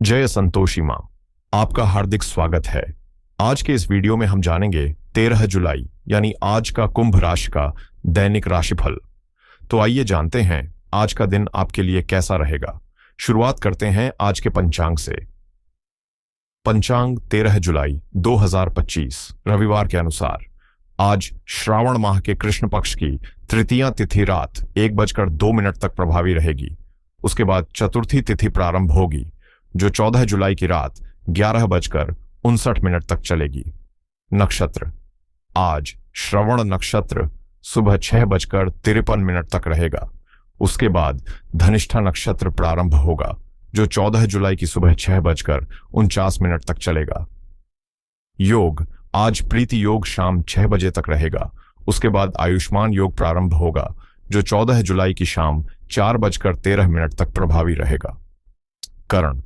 जय संतोषी मां, आपका हार्दिक स्वागत है। आज के इस वीडियो में हम जानेंगे 13 जुलाई यानी आज का कुंभ राशि का दैनिक राशिफल। तो आइए जानते हैं आज का दिन आपके लिए कैसा रहेगा। शुरुआत करते हैं आज के पंचांग से। पंचांग 13 जुलाई 2025 रविवार के अनुसार आज श्रावण माह के कृष्ण पक्ष की तृतीया तिथि रात 1:02 तक प्रभावी रहेगी। उसके बाद चतुर्थी तिथि प्रारंभ होगी जो 14 जुलाई की रात 11:59 तक चलेगी। नक्षत्र आज श्रवण नक्षत्र सुबह 6:53 तक रहेगा। उसके बाद धनिष्ठा नक्षत्र प्रारंभ होगा जो 14 जुलाई की सुबह 6:49 तक चलेगा। योग आज प्रीति योग शाम 6 बजे तक रहेगा। उसके बाद आयुष्मान योग प्रारंभ होगा जो 14 जुलाई की शाम 4:13 तक प्रभावी रहेगा। करण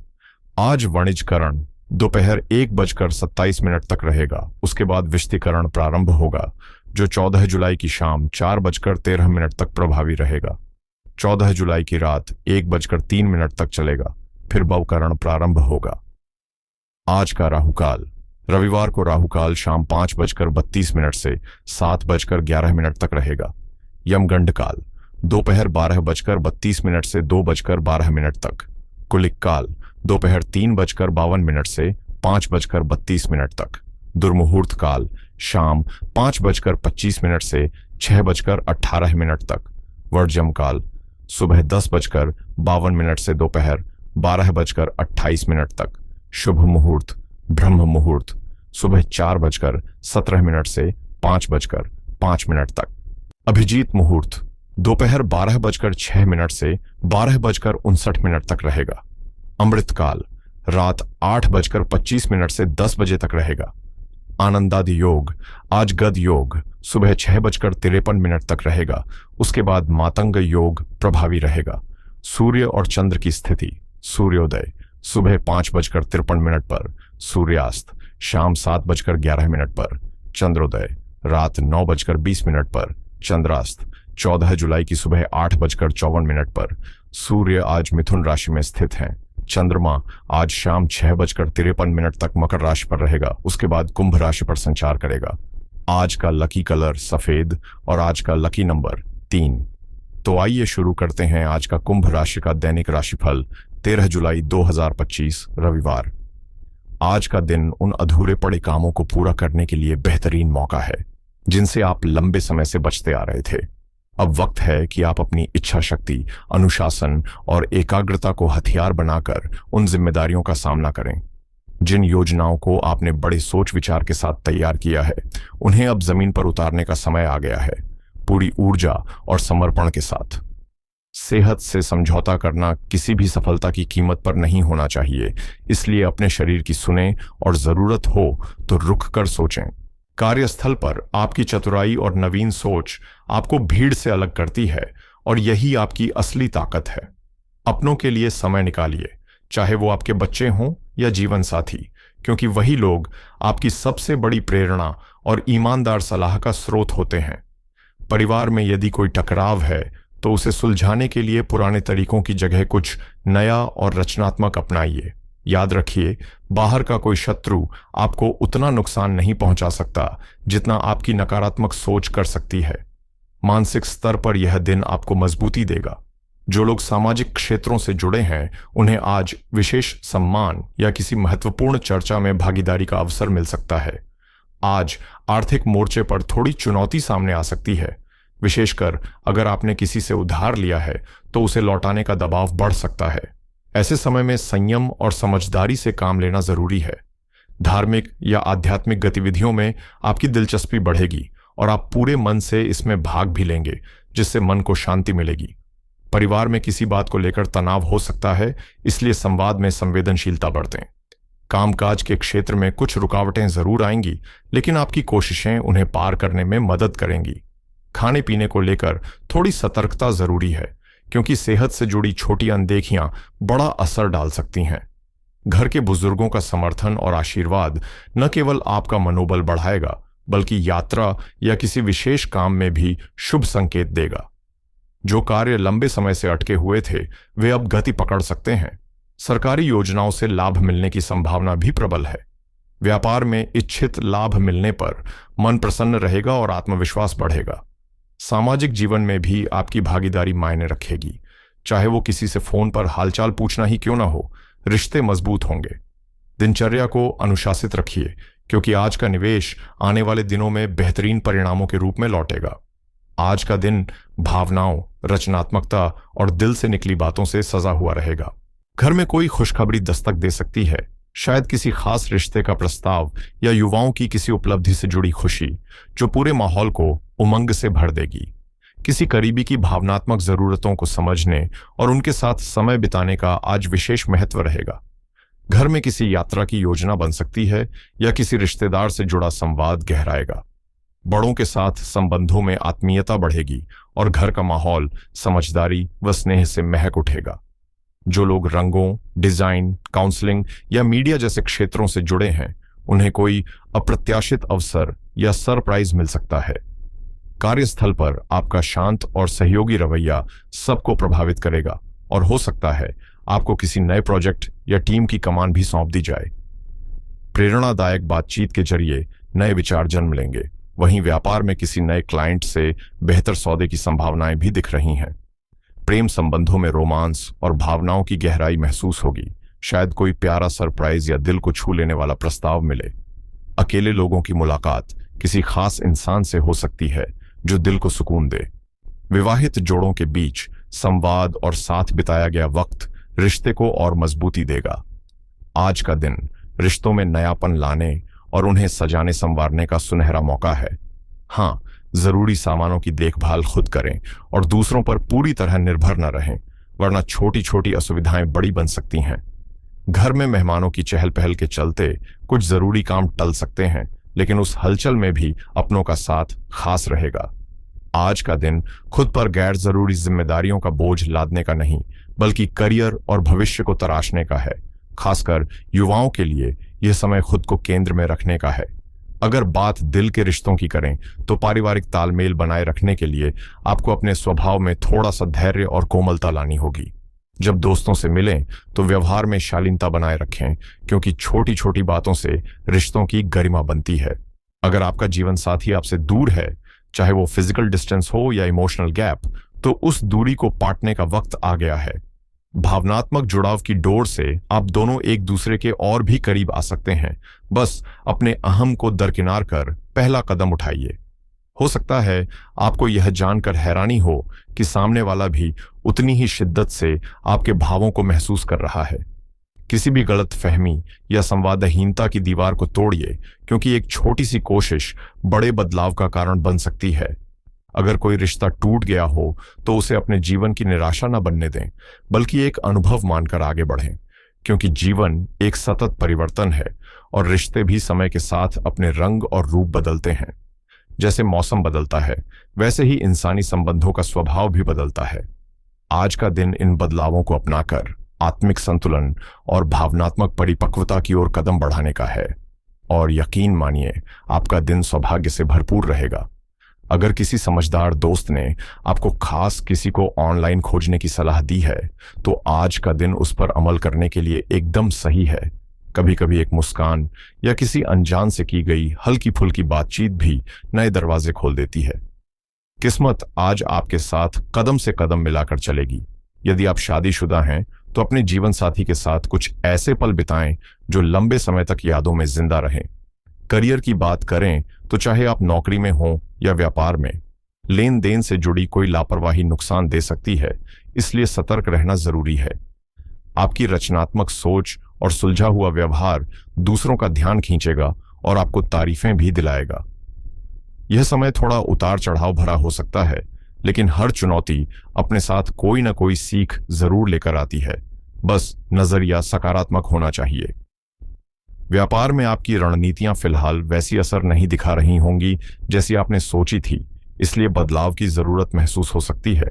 आज वणिजकरण दोपहर 1:27 तक रहेगा। उसके बाद विष्टिकरण प्रारंभ होगा जो 14 जुलाई की शाम 4:13 तक प्रभावी रहेगा। 14 जुलाई की रात 1:03 तक चलेगा। फिर भवकरण प्रारंभ होगा। आज का राहुकाल रविवार को राहुकाल शाम 5:32 से 7:11 तक रहेगा। यमगंड काल दोपहर 12:32 से 2:12 तक। कुलिक काल दोपहर 3:52 से 5:32 तक। दुर्मुहूर्त काल शाम 5:25 से 6:18 तक। वर्जम काल सुबह 10:52 से दोपहर 12:28 तक। शुभ मुहूर्त ब्रह्म मुहूर्त सुबह 4:17 से 5:05 तक। अभिजीत मुहूर्त दोपहर 12:06 से 12:59 तक रहेगा। अमृत काल रात 8:25 से 10 बजे तक रहेगा। आनंदादि योग आज गद योग सुबह 6:53 तक रहेगा। उसके बाद मातंग योग प्रभावी रहेगा। सूर्य और चंद्र की स्थिति सूर्योदय सुबह 5:53 पर। सूर्यास्त शाम 7:11 पर। चंद्रोदय रात 9:20 पर। चंद्रास्त 14 जुलाई की सुबह 8:54 पर। सूर्य आज मिथुन राशि में स्थित हैं। चंद्रमा आज शाम 6:53 तक मकर राशि पर रहेगा। उसके बाद कुंभ राशि पर संचार करेगा। आज का लकी कलर सफेद और आज का लकी नंबर 3। तो आइए शुरू करते हैं आज का कुंभ राशि का दैनिक राशिफल 13 जुलाई 2025 रविवार। आज का दिन उन अधूरे पड़े कामों को पूरा करने के लिए बेहतरीन मौका है जिनसे आप लंबे समय से बचते आ रहे थे। अब वक्त है कि आप अपनी इच्छा शक्ति, अनुशासन और एकाग्रता को हथियार बनाकर उन जिम्मेदारियों का सामना करें। जिन योजनाओं को आपने बड़े सोच विचार के साथ तैयार किया है उन्हें अब जमीन पर उतारने का समय आ गया है, पूरी ऊर्जा और समर्पण के साथ। सेहत से समझौता करना किसी भी सफलता की कीमत पर नहीं होना चाहिए, इसलिए अपने शरीर की सुने और जरूरत हो तो रुक कर सोचें। कार्यस्थल पर आपकी चतुराई और नवीन सोच आपको भीड़ से अलग करती है और यही आपकी असली ताकत है। अपनों के लिए समय निकालिए, चाहे वो आपके बच्चे हों या जीवन साथी, क्योंकि वही लोग आपकी सबसे बड़ी प्रेरणा और ईमानदार सलाह का स्रोत होते हैं। परिवार में यदि कोई टकराव है तो उसे सुलझाने के लिए पुराने तरीकों की जगह कुछ नया और रचनात्मक अपनाइए। याद रखिए, बाहर का कोई शत्रु आपको उतना नुकसान नहीं पहुंचा सकता जितना आपकी नकारात्मक सोच कर सकती है। मानसिक स्तर पर यह दिन आपको मजबूती देगा। जो लोग सामाजिक क्षेत्रों से जुड़े हैं उन्हें आज विशेष सम्मान या किसी महत्वपूर्ण चर्चा में भागीदारी का अवसर मिल सकता है। आज आर्थिक मोर्चे पर थोड़ी चुनौती सामने आ सकती है, विशेषकर अगर आपने किसी से उधार लिया है तो उसे लौटाने का दबाव बढ़ सकता है। ऐसे समय में संयम और समझदारी से काम लेना जरूरी है। धार्मिक या आध्यात्मिक गतिविधियों में आपकी दिलचस्पी बढ़ेगी और आप पूरे मन से इसमें भाग भी लेंगे, जिससे मन को शांति मिलेगी। परिवार में किसी बात को लेकर तनाव हो सकता है, इसलिए संवाद में संवेदनशीलता बरतें। कामकाज के क्षेत्र में कुछ रुकावटें जरूर आएंगी, लेकिन आपकी कोशिशें उन्हें पार करने में मदद करेंगी। खाने पीने को लेकर थोड़ी सतर्कता जरूरी है, क्योंकि सेहत से जुड़ी छोटी अनदेखियां बड़ा असर डाल सकती हैं। घर के बुजुर्गों का समर्थन और आशीर्वाद न केवल आपका मनोबल बढ़ाएगा, बल्कि यात्रा या किसी विशेष काम में भी शुभ संकेत देगा। जो कार्य लंबे समय से अटके हुए थे वे अब गति पकड़ सकते हैं। सरकारी योजनाओं से लाभ मिलने की संभावना भी प्रबल है। व्यापार में इच्छित लाभ मिलने पर मन प्रसन्न रहेगा और आत्मविश्वास बढ़ेगा। सामाजिक जीवन में भी आपकी भागीदारी मायने रखेगी, चाहे वो किसी से फोन पर हालचाल पूछना ही क्यों ना हो। रिश्ते मजबूत होंगे। दिनचर्या को अनुशासित रखिए, क्योंकि आज का निवेश आने वाले दिनों में बेहतरीन परिणामों के रूप में लौटेगा। आज का दिन भावनाओं, रचनात्मकता और दिल से निकली बातों से सजा हुआ रहेगा। घर में कोई खुशखबरी दस्तक दे सकती है, शायद किसी खास रिश्ते का प्रस्ताव या युवाओं की किसी उपलब्धि से जुड़ी खुशी, जो पूरे माहौल को उमंग से भर देगी। किसी करीबी की भावनात्मक जरूरतों को समझने और उनके साथ समय बिताने का आज विशेष महत्व रहेगा। घर में किसी यात्रा की योजना बन सकती है या किसी रिश्तेदार से जुड़ा संवाद गहराएगा। बड़ों के साथ संबंधों में आत्मीयता बढ़ेगी और घर का माहौल समझदारी व स्नेह से महक उठेगा। जो लोग रंगों, डिजाइन, काउंसलिंग या मीडिया जैसे क्षेत्रों से जुड़े हैं, उन्हें कोई अप्रत्याशित अवसर या सरप्राइज मिल सकता है। कार्यस्थल पर आपका शांत और सहयोगी रवैया सबको प्रभावित करेगा और हो सकता है आपको किसी नए प्रोजेक्ट या टीम की कमान भी सौंप दी जाए। प्रेरणादायक बातचीत के जरिए नए विचार जन्म लेंगे। वहीं व्यापार में किसी नए क्लाइंट से बेहतर सौदे की संभावनाएं भी दिख रही हैं। प्रेम संबंधों में रोमांस और भावनाओं की गहराई महसूस होगी। शायद कोई प्यारा सरप्राइज या दिल को छू लेने वाला प्रस्ताव मिले। अकेले लोगों की मुलाकात किसी खास इंसान से हो सकती है जो दिल को सुकून दे। विवाहित जोड़ों के बीच संवाद और साथ बिताया गया वक्त रिश्ते को और मजबूती देगा। आज का दिन रिश्तों में नयापन लाने और उन्हें सजाने संवारने का सुनहरा मौका है। हाँ, जरूरी सामानों की देखभाल खुद करें और दूसरों पर पूरी तरह निर्भर न रहें, वरना छोटी छोटी असुविधाएं बड़ी बन सकती हैं। घर में मेहमानों की चहल पहल के चलते कुछ जरूरी काम टल सकते हैं, लेकिन उस हलचल में भी अपनों का साथ खास रहेगा। आज का दिन खुद पर गैर जरूरी जिम्मेदारियों का बोझ लादने का नहीं, बल्कि करियर और भविष्य को तराशने का है। खासकर युवाओं के लिए यह समय खुद को केंद्र में रखने का है। अगर बात दिल के रिश्तों की करें तो पारिवारिक तालमेल बनाए रखने के लिए आपको अपने स्वभाव में थोड़ा सा धैर्य और कोमलता लानी होगी। जब दोस्तों से मिलें तो व्यवहार में शालीनता बनाए रखें, क्योंकि छोटी छोटी बातों से रिश्तों की गरिमा बनती है। अगर आपका जीवन साथी आपसे दूर है, चाहे वो फिजिकल डिस्टेंस हो या इमोशनल गैप, तो उस दूरी को पाटने का वक्त आ गया है। भावनात्मक जुड़ाव की डोर से आप दोनों एक दूसरे के और भी करीब आ सकते हैं। बस अपने अहम को दरकिनार कर पहला कदम उठाइए। हो सकता है आपको यह जानकर हैरानी हो कि सामने वाला भी उतनी ही शिद्दत से आपके भावों को महसूस कर रहा है। किसी भी गलत फहमी या संवादहीनता की दीवार को तोड़िए, क्योंकि एक छोटी सी कोशिश बड़े बदलाव का कारण बन सकती है। अगर कोई रिश्ता टूट गया हो तो उसे अपने जीवन की निराशा न बनने दें, बल्कि एक अनुभव मानकर आगे बढ़ें, क्योंकि जीवन एक सतत परिवर्तन है और रिश्ते भी समय के साथ अपने रंग और रूप बदलते हैं। जैसे मौसम बदलता है, वैसे ही इंसानी संबंधों का स्वभाव भी बदलता है। आज का दिन इन बदलावों को अपनाकर आत्मिक संतुलन और भावनात्मक परिपक्वता की ओर कदम बढ़ाने का है। और यकीन मानिए, आपका दिन सौभाग्य से भरपूर रहेगा। अगर किसी समझदार दोस्त ने आपको खास किसी को ऑनलाइन खोजने की सलाह दी है, तो आज का दिन उस पर अमल करने के लिए एकदम सही है। कभी कभी एक मुस्कान या किसी अनजान से की गई हल्की फुल्की बातचीत भी नए दरवाजे खोल देती है। किस्मत आज आपके साथ कदम से कदम मिलाकर चलेगी। यदि आप शादीशुदा हैं तो अपने जीवन साथी के साथ कुछ ऐसे पल बिताएं जो लंबे समय तक यादों में जिंदा रहें। करियर की बात करें तो चाहे आप नौकरी में हों या व्यापार में, लेन देन से जुड़ी कोई लापरवाही नुकसान दे सकती है, इसलिए सतर्क रहना जरूरी है। आपकी रचनात्मक सोच और सुलझा हुआ व्यवहार दूसरों का ध्यान खींचेगा और आपको तारीफें भी दिलाएगा। यह समय थोड़ा उतार चढ़ाव भरा हो सकता है, लेकिन हर चुनौती अपने साथ कोई ना कोई सीख जरूर लेकर आती है। बस नजरिया सकारात्मक होना चाहिए। व्यापार में आपकी रणनीतियां फिलहाल वैसी असर नहीं दिखा रही होंगी जैसी आपने सोची थी, इसलिए बदलाव की जरूरत महसूस हो सकती है।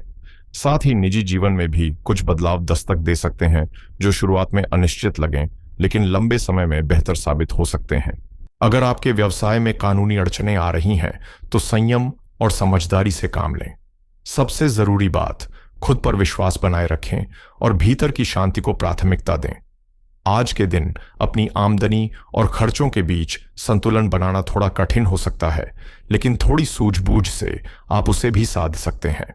साथ ही निजी जीवन में भी कुछ बदलाव दस्तक दे सकते हैं जो शुरुआत में अनिश्चित लगें, लेकिन लंबे समय में बेहतर साबित हो सकते हैं। अगर आपके व्यवसाय में कानूनी अड़चनें आ रही हैं तो संयम और समझदारी से काम लें। सबसे जरूरी बात, खुद पर विश्वास बनाए रखें और भीतर की शांति को प्राथमिकता दें। आज के दिन अपनी आमदनी और खर्चों के बीच संतुलन बनाना थोड़ा कठिन हो सकता है, लेकिन थोड़ी सूझबूझ से आप उसे भी साध सकते हैं।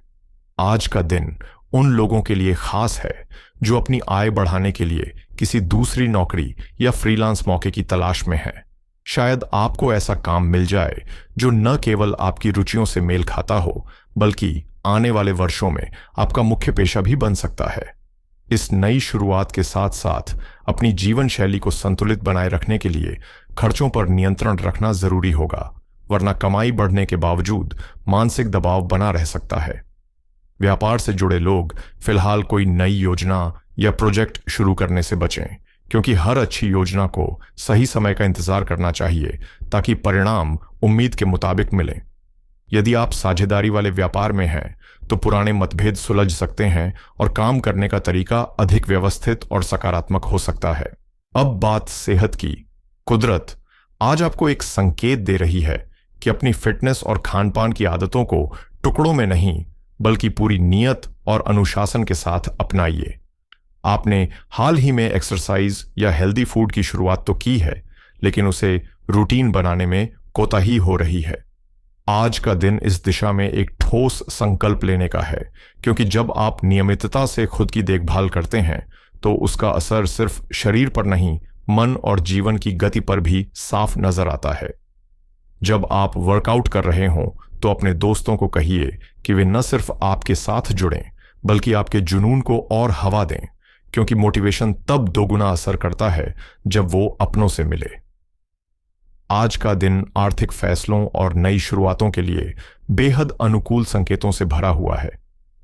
आज का दिन उन लोगों के लिए खास है जो अपनी आय बढ़ाने के लिए किसी दूसरी नौकरी या फ्रीलांस मौके की तलाश में है। शायद आपको ऐसा काम मिल जाए जो न केवल आपकी रुचियों से मेल खाता हो, बल्कि आने वाले वर्षों में आपका मुख्य पेशा भी बन सकता है। इस नई शुरुआत के साथ साथ अपनी जीवन शैली को संतुलित बनाए रखने के लिए खर्चों पर नियंत्रण रखना जरूरी होगा, वरना कमाई बढ़ने के बावजूद मानसिक दबाव बना रह सकता है। व्यापार से जुड़े लोग फिलहाल कोई नई योजना या प्रोजेक्ट शुरू करने से बचें, क्योंकि हर अच्छी योजना को सही समय का इंतजार करना चाहिए ताकि परिणाम उम्मीद के मुताबिक मिले। यदि आप साझेदारी वाले व्यापार में हैं तो पुराने मतभेद सुलझ सकते हैं और काम करने का तरीका अधिक व्यवस्थित और सकारात्मक हो सकता है। अब बात सेहत की। कुदरत आज आपको एक संकेत दे रही है कि अपनी फिटनेस और खानपान की आदतों को टुकड़ों में नहीं बल्कि पूरी नियत और अनुशासन के साथ अपनाइए। आपने हाल ही में एक्सरसाइज या हेल्दी फूड की शुरुआत तो की है, लेकिन उसे रूटीन बनाने में कोताही हो रही है। आज का दिन इस दिशा में एक ठोस संकल्प लेने का है, क्योंकि जब आप नियमितता से खुद की देखभाल करते हैं तो उसका असर सिर्फ शरीर पर नहीं, मन और जीवन की गति पर भी साफ नजर आता है। जब आप वर्कआउट कर रहे हों तो अपने दोस्तों को कहिए कि वे न सिर्फ आपके साथ जुड़ें बल्कि आपके जुनून को और हवा दें, क्योंकि मोटिवेशन तब दोगुना असर करता है जब वो अपनों से मिले। आज का दिन आर्थिक फैसलों और नई शुरुआतों के लिए बेहद अनुकूल संकेतों से भरा हुआ है।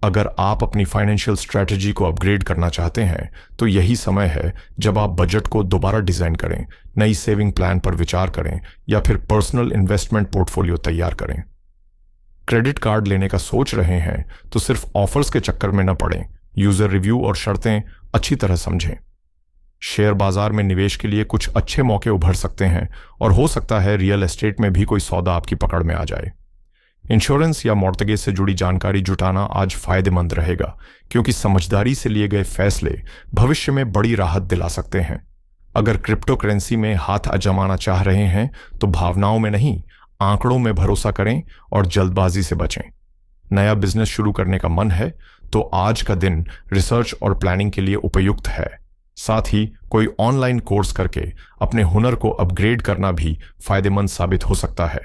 अगर आप अपनी फाइनेंशियल स्ट्रेटजी को अपग्रेड करना चाहते हैं तो यही समय है जब आप बजट को दोबारा डिजाइन करें, नई सेविंग प्लान पर विचार करें या फिर पर्सनल इन्वेस्टमेंट पोर्टफोलियो तैयार करें। क्रेडिट कार्ड लेने का सोच रहे हैं तो सिर्फ ऑफर्स के चक्कर में न पड़ें, यूजर रिव्यू और शर्तें अच्छी तरह समझें। शेयर बाजार में निवेश के लिए कुछ अच्छे मौके उभर सकते हैं और हो सकता है रियल एस्टेट में भी कोई सौदा आपकी पकड़ में आ जाए। इंश्योरेंस या मॉर्टगेज से जुड़ी जानकारी जुटाना आज फायदेमंद रहेगा, क्योंकि समझदारी से लिए गए फैसले भविष्य में बड़ी राहत दिला सकते हैं। अगर क्रिप्टो करेंसी में हाथ आजमाना चाह रहे हैं तो भावनाओं में नहीं, आंकड़ों में भरोसा करें और जल्दबाजी से बचें। नया बिजनेस शुरू करने का मन है तो आज का दिन रिसर्च और प्लानिंग के लिए उपयुक्त है। साथ ही कोई ऑनलाइन कोर्स करके अपने हुनर को अपग्रेड करना भी फायदेमंद साबित हो सकता है।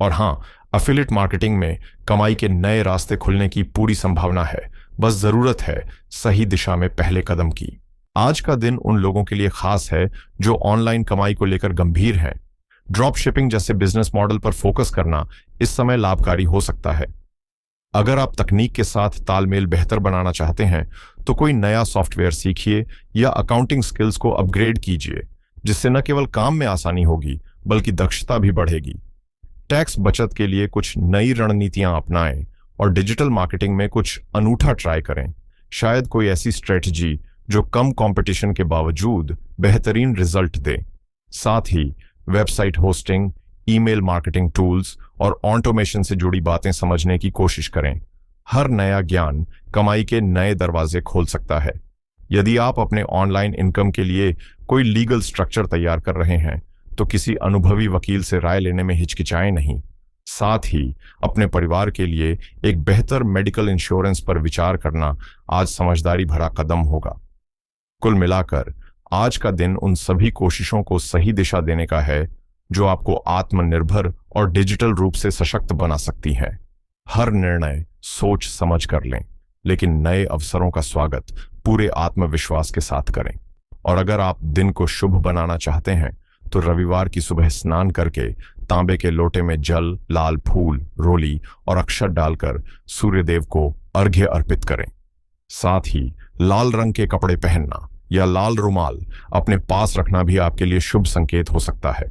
और हाँ, एफिलिएट मार्केटिंग में कमाई के नए रास्ते खुलने की पूरी संभावना है, बस जरूरत है सही दिशा में पहले कदम की। आज का दिन उन लोगों के लिए खास है जो ऑनलाइन कमाई को लेकर गंभीर हैं। ड्रॉप शिपिंग जैसे बिजनेस मॉडल पर फोकस करना इस समय लाभकारी हो सकता है। अगर आप तकनीक के साथ तालमेल बेहतर बनाना चाहते हैं तो कोई नया सॉफ्टवेयर सीखिए या अकाउंटिंग स्किल्स को अपग्रेड कीजिए, जिससे न केवल काम में आसानी होगी बल्कि दक्षता भी बढ़ेगी। टैक्स बचत के लिए कुछ नई रणनीतियां अपनाएं और डिजिटल मार्केटिंग में कुछ अनूठा ट्राई करें। शायद कोई ऐसी स्ट्रेटजी जो कम कंपटीशन के बावजूद बेहतरीन रिजल्ट दे। साथ ही website hosting, email marketing tools और ऑटोमेशन से जुड़ी बातें समझने की कोशिश करें। हर नया ज्ञान कमाई के नए दरवाजे खोल सकता है। यदि आप अपने ऑनलाइन इनकम के लिए कोई लीगल स्ट्रक्चर तैयार कर रहे हैं तो किसी अनुभवी वकील से राय लेने में हिचकिचाएं नहीं। साथ ही अपने परिवार के लिए एक बेहतर मेडिकल इंश्योरेंस पर विचार करना आज समझदारी भरा कदम होगा। कुल मिलाकर आज का दिन उन सभी कोशिशों को सही दिशा देने का है जो आपको आत्मनिर्भर और डिजिटल रूप से सशक्त बना सकती हैं। हर निर्णय सोच समझ कर लें, लेकिन नए अवसरों का स्वागत पूरे आत्मविश्वास के साथ करें। और अगर आप दिन को शुभ बनाना चाहते हैं तो रविवार की सुबह स्नान करके तांबे के लोटे में जल, लाल फूल, रोली और अक्षत डालकर सूर्यदेव को अर्घ्य अर्पित करें। साथ ही लाल रंग के कपड़े पहनना या लाल रुमाल अपने पास रखना भी आपके लिए शुभ संकेत हो सकता है।